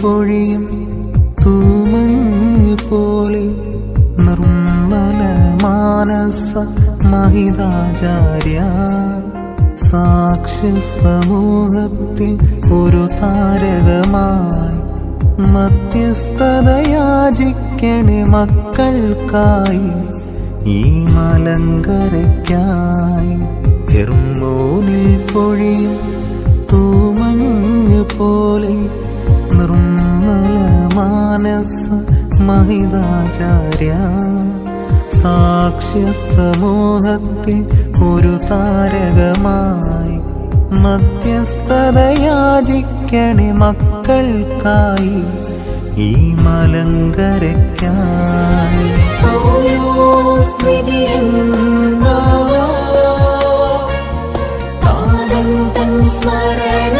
പൊഴിയും തൂമഞ്ഞു പോലെ നിർമ്മല മാനസ മഹിതാചാര്യ സാക്ഷ്യ സമൂഹത്തിൽ ഒരു താരകമായി മധ്യസ്ഥതയാചിക്കണേ മക്കൾക്കായി ഈ മലങ്കരയ്ക്കായി. ഹെർമോനിൽ പൊഴിയും തൂമഞ്ഞു പോലെ നിർമ്മല മാനസ മഹിതാചാര്യ സാക്ഷ്യ സമൂഹത്തിൽ ഒരു താരകമായി മധ്യസ്ഥതയാചിക്കണേ മക്കൾക്കായി ഈ മലങ്കരയ്ക്കായി. സ്മരണ